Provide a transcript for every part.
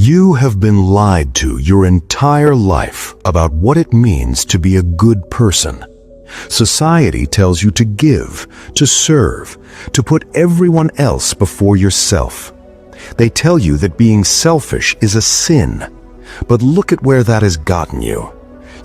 You have been lied to your entire life about what it means to be a good person. Society tells you to give, to serve, to put everyone else before yourself. They tell you that being selfish is a sin. But look at where that has gotten you.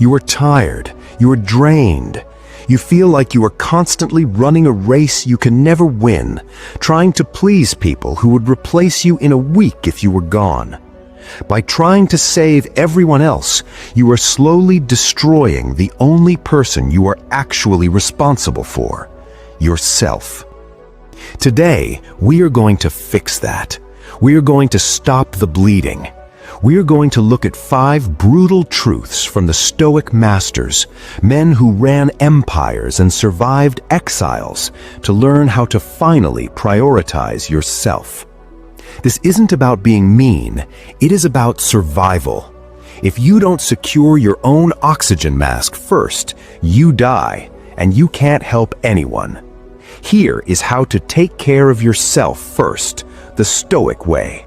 You are tired, you are drained. You feel like you are constantly running a race you can never win, trying to please people who would replace you in a week if you were gone. By trying to save everyone else, you are slowly destroying the only person you are actually responsible for, yourself. Today, we are going to fix that. We are going to stop the bleeding. We are going to look at 5 brutal truths from the Stoic masters, men who ran empires and survived exiles, to learn how to finally prioritize yourself. This isn't about being mean, it is about survival. If you don't secure your own oxygen mask first, you die, and you can't help anyone. Here is how to take care of yourself first, the Stoic way.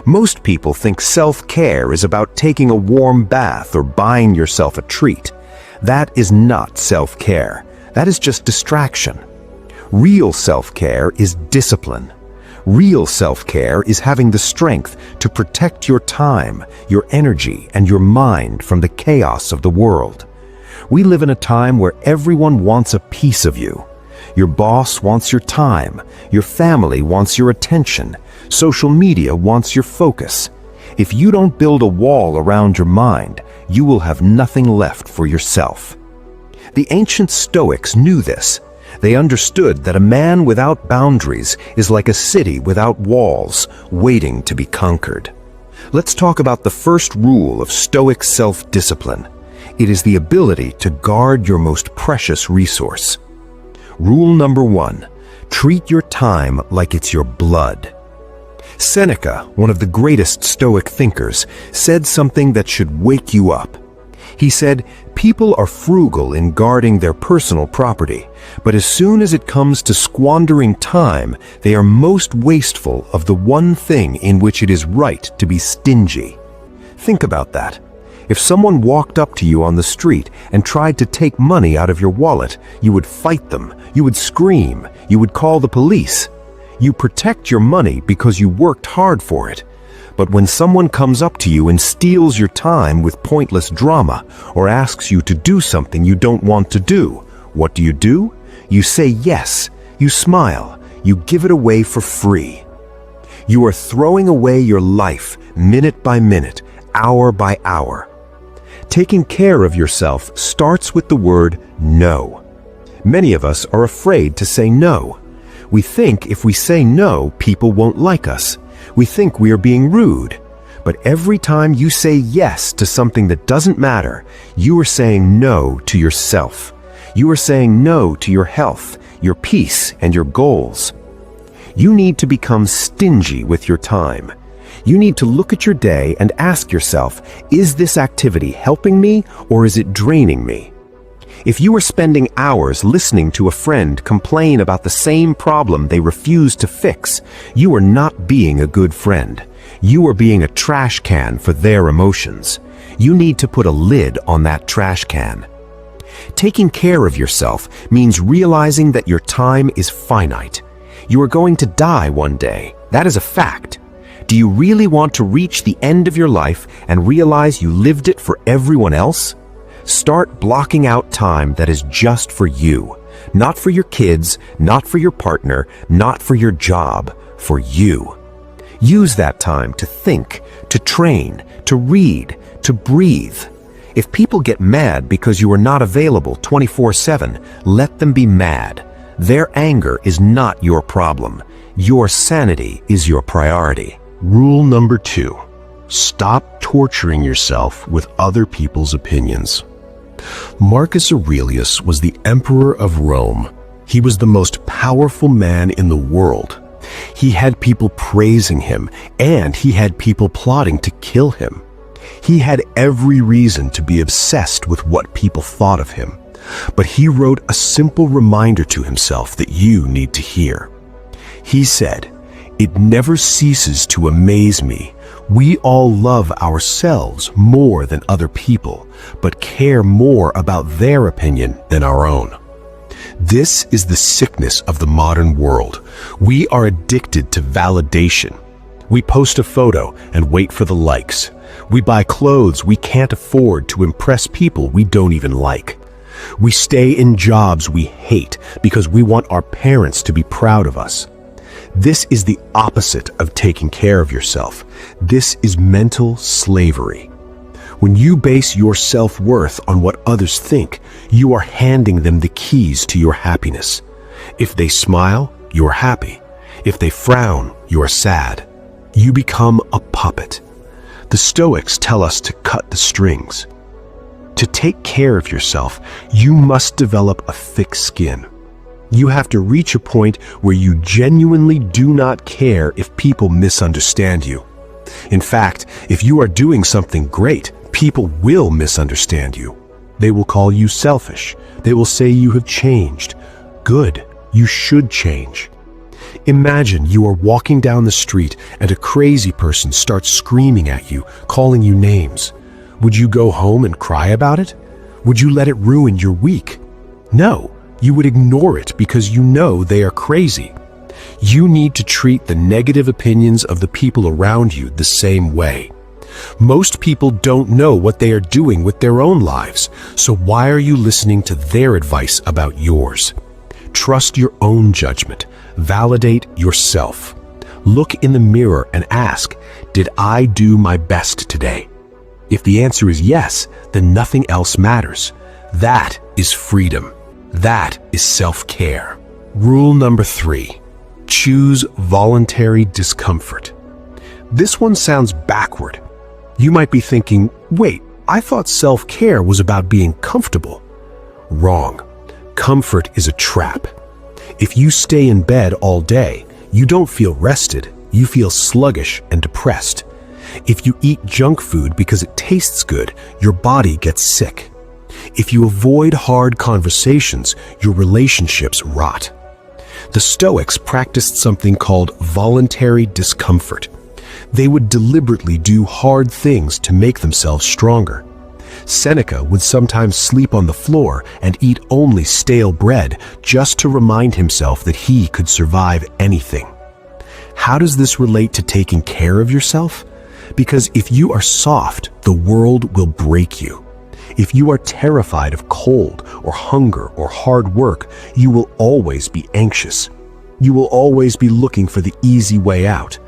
Most people think self-care is about taking a warm bath or buying yourself a treat. That is not self-care. That is just distraction. Real self-care is discipline. Real self-care is having the strength to protect your time, your energy, and your mind from the chaos of the world. We live in a time where everyone wants a piece of you. Your boss wants your time. Your family wants your attention. Social media wants your focus. If you don't build a wall around your mind, you will have nothing left for yourself. The ancient Stoics knew this. They understood that a man without boundaries is like a city without walls, waiting to be conquered. Let's talk about the first rule of Stoic self-discipline. It is the ability to guard your most precious resource. Rule number 1, treat your time like it's your blood. Seneca, one of the greatest Stoic thinkers, said something that should wake you up. He said, "People are frugal in guarding their personal property, but as soon as it comes to squandering time, they are most wasteful of the one thing in which it is right to be stingy." Think about that. If someone walked up to you on the street and tried to take money out of your wallet, you would fight them, you would scream, you would call the police. You protect your money because you worked hard for it. But when someone comes up to you and steals your time with pointless drama or asks you to do something you don't want to do, what do? You say yes, you smile, you give it away for free. You are throwing away your life minute by minute, hour by hour. Taking care of yourself starts with the word no. Many of us are afraid to say no. We think if we say no, people won't like us. We think we are being rude. But every time you say yes to something that doesn't matter, you are saying no to yourself. You are saying no to your health, your peace, and your goals. You need to become stingy with your time. You need to look at your day and ask yourself, is this activity helping me or is it draining me? If you are spending hours listening to a friend complain about the same problem they refuse to fix, you are not being a good friend. You are being a trash can for their emotions. You need to put a lid on that trash can. Taking care of yourself means realizing that your time is finite. You are going to die one day. That is a fact. Do you really want to reach the end of your life and realize you lived it for everyone else? Start blocking out time that is just for you. Not for your kids, not for your partner, not for your job, for you. Use that time to think, to train, to read, to breathe. If people get mad because you are not available 24/7, let them be mad. Their anger is not your problem. Your sanity is your priority. Rule number 2, stop torturing yourself with other people's opinions. Marcus Aurelius was the emperor of Rome. He was the most powerful man in the world. He had people praising him, and he had people plotting to kill him. He had every reason to be obsessed with what people thought of him. But he wrote a simple reminder to himself that you need to hear. He said, "It never ceases to amaze me We all love ourselves more than other people, but care more about their opinion than our own. This is the sickness of the modern world. We are addicted to validation. We post a photo and wait for the likes. We buy clothes we can't afford to impress people we don't even like. We stay in jobs we hate because we want our parents to be proud of us. This is the opposite of taking care of yourself. This is mental slavery. When you base your self-worth on what others think, you are handing them the keys to your happiness. If they smile, you are happy. If they frown, you are sad. You become a puppet. The Stoics tell us to cut the strings. To take care of yourself, you must develop a thick skin. You have to reach a point where you genuinely do not care if people misunderstand you. In fact, if you are doing something great, people will misunderstand you. They will call you selfish. They will say you have changed. Good, you should change. Imagine you are walking down the street and a crazy person starts screaming at you, calling you names. Would you go home and cry about it? Would you let it ruin your week? No, you would ignore it because you know they are crazy. You need to treat the negative opinions of the people around you the same way. Most people don't know what they are doing with their own lives, so why are you listening to their advice about yours? Trust your own judgment. Validate yourself. Look in the mirror and ask, did I do my best today? If the answer is yes, then nothing else matters. That is freedom. That is self-care. Rule number 3. Choose voluntary discomfort. This one sounds backward. You might be thinking, wait, I thought self-care was about being comfortable. Wrong. Comfort is a trap. If you stay in bed all day, you don't feel rested, you feel sluggish and depressed. If you eat junk food because it tastes good, your body gets sick. If you avoid hard conversations, your relationships rot. The Stoics practiced something called voluntary discomfort. They would deliberately do hard things to make themselves stronger. Seneca would sometimes sleep on the floor and eat only stale bread just to remind himself that he could survive anything. How does this relate to taking care of yourself? Because if you are soft, the world will break you. If you are terrified of cold or hunger or hard work, you will always be anxious. You will always be looking for the easy way out.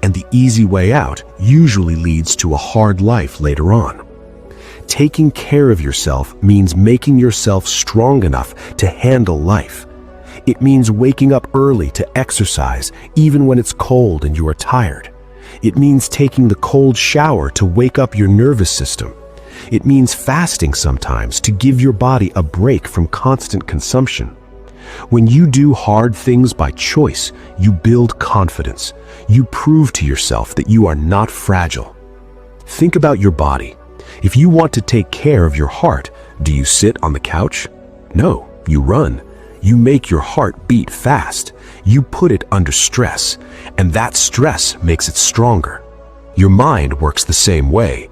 And the easy way out usually leads to a hard life later on. Taking care of yourself means making yourself strong enough to handle life. It means waking up early to exercise even when it's cold and you are tired. It means taking the cold shower to wake up your nervous system. It means fasting sometimes to give your body a break from constant consumption. When you do hard things by choice, you build confidence. You prove to yourself that you are not fragile. Think about your body. If you want to take care of your heart, do you sit on the couch? No, you run. You make your heart beat fast. You put it under stress, and that stress makes it stronger. Your mind works the same way.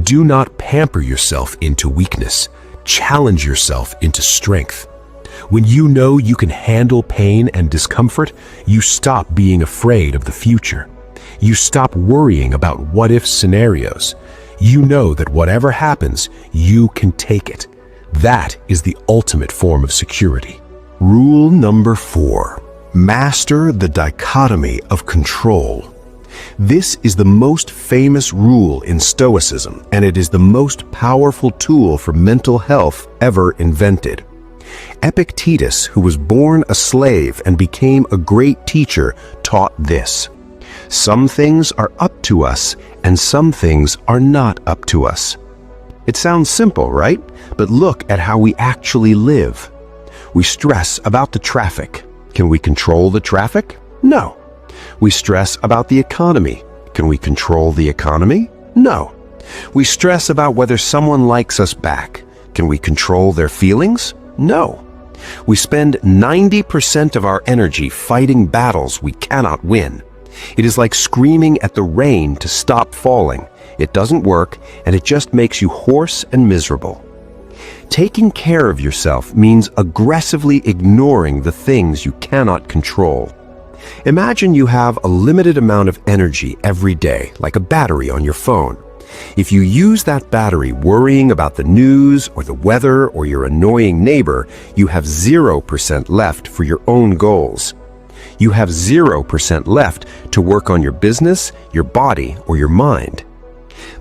Do not pamper yourself into weakness. Challenge yourself into strength. When you know you can handle pain and discomfort, you stop being afraid of the future. You stop worrying about what-if scenarios. You know that whatever happens, you can take it. That is the ultimate form of security. Rule number 4. Master the dichotomy of control. This is the most famous rule in Stoicism, and it is the most powerful tool for mental health ever invented. Epictetus, who was born a slave and became a great teacher, taught this. Some things are up to us, and some things are not up to us. It sounds simple, right? But look at how we actually live. We stress about the traffic. Can we control the traffic? No. We stress about the economy. Can we control the economy? No. We stress about whether someone likes us back. Can we control their feelings? No. We spend 90% of our energy fighting battles we cannot win. It is like screaming at the rain to stop falling. It doesn't work, and it just makes you hoarse and miserable. Taking care of yourself means aggressively ignoring the things you cannot control. Imagine you have a limited amount of energy every day, like a battery on your phone. If you use that battery worrying about the news or the weather or your annoying neighbor, you have 0% left for your own goals. You have 0% left to work on your business, your body, or your mind.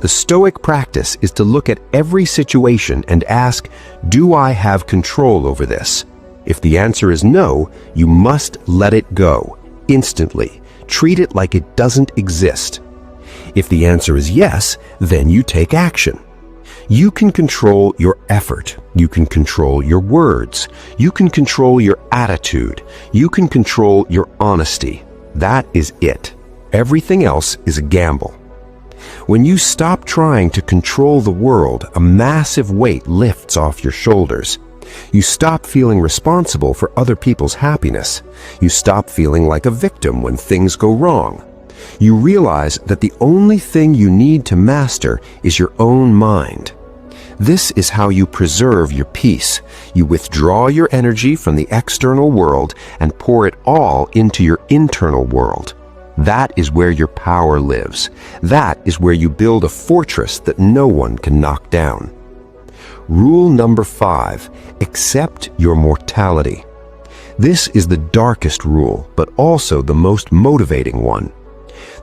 The Stoic practice is to look at every situation and ask, do I have control over this? If the answer is no, you must let it go, instantly. Treat it like it doesn't exist. If the answer is yes, then you take action. You can control your effort. You can control your words. You can control your attitude. You can control your honesty. That is it. Everything else is a gamble. When you stop trying to control the world, a massive weight lifts off your shoulders. You stop feeling responsible for other people's happiness. You stop feeling like a victim when things go wrong. You realize that the only thing you need to master is your own mind. This is how you preserve your peace. You withdraw your energy from the external world and pour it all into your internal world. That is where your power lives. That is where you build a fortress that no one can knock down. Rule number 5, accept your mortality. This is the darkest rule, but also the most motivating one.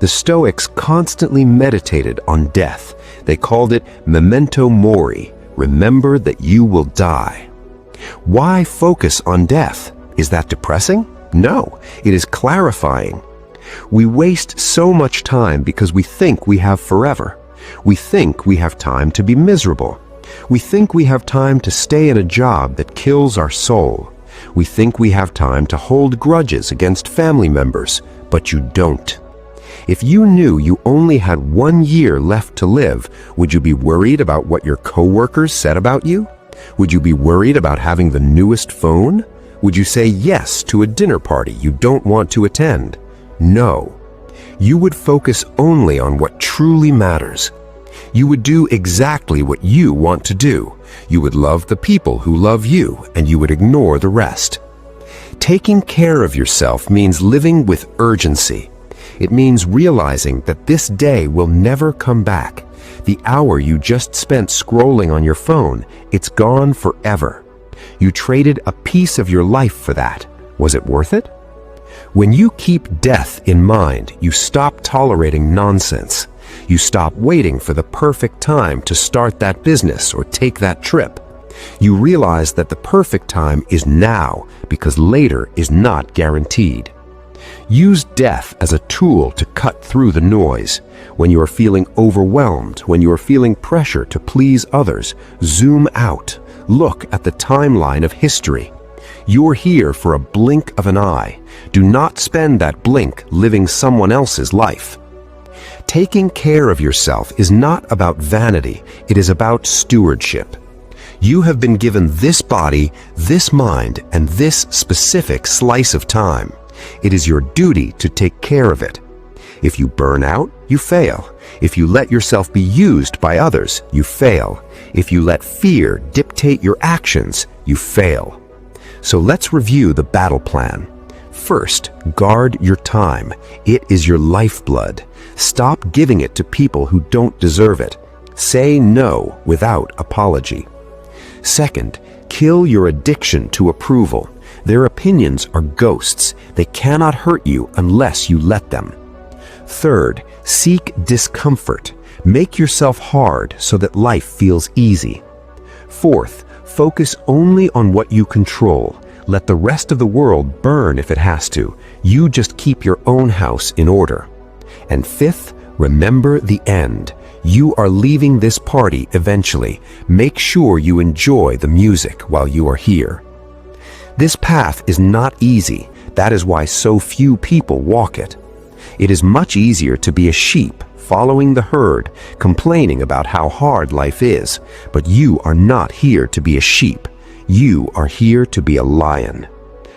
The Stoics constantly meditated on death. They called it memento mori, remember that you will die. Why focus on death? Is that depressing? No, it is clarifying. We waste so much time because we think we have forever. We think we have time to be miserable. We think we have time to stay in a job that kills our soul. We think we have time to hold grudges against family members, but you don't. If you knew you only had 1 year left to live, would you be worried about what your coworkers said about you? Would you be worried about having the newest phone? Would you say yes to a dinner party you don't want to attend? No. You would focus only on what truly matters. You would do exactly what you want to do. You would love the people who love you, and you would ignore the rest. Taking care of yourself means living with urgency. It means realizing that this day will never come back. The hour you just spent scrolling on your phone, it's gone forever. You traded a piece of your life for that. Was it worth it? When you keep death in mind, you stop tolerating nonsense. You stop waiting for the perfect time to start that business or take that trip. You realize that the perfect time is now because later is not guaranteed. Use death as a tool to cut through the noise. When you are feeling overwhelmed, when you are feeling pressure to please others, zoom out. Look at the timeline of history. You're here for a blink of an eye. Do not spend that blink living someone else's life. Taking care of yourself is not about vanity, it is about stewardship. You have been given this body, this mind, and this specific slice of time. It is your duty to take care of it. If you burn out, you fail. If you let yourself be used by others, you fail. If you let fear dictate your actions, you fail. So let's review the battle plan. First, guard your time. It is your lifeblood. Stop giving it to people who don't deserve it. Say no without apology. Second, kill your addiction to approval. Their opinions are ghosts. They cannot hurt you unless you let them. Third, seek discomfort. Make yourself hard so that life feels easy. Fourth, focus only on what you control. Let the rest of the world burn if it has to. You just keep your own house in order. And fifth, remember the end. You are leaving this party eventually. Make sure you enjoy the music while you are here. This path is not easy. That is why so few people walk it. It is much easier to be a sheep, following the herd, complaining about how hard life is. But you are not here to be a sheep. You are here to be a lion.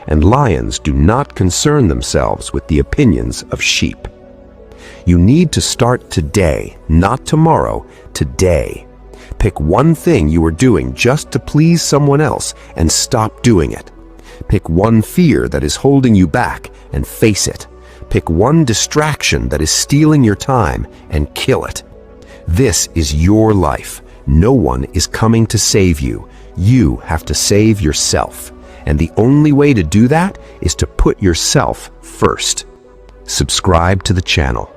And lions do not concern themselves with the opinions of sheep. You need to start today, not tomorrow, today. Pick one thing you are doing just to please someone else and stop doing it. Pick one fear that is holding you back and face it. Pick one distraction that is stealing your time and kill it. This is your life. No one is coming to save you. You have to save yourself. And the only way to do that is to put yourself first. Subscribe to the channel.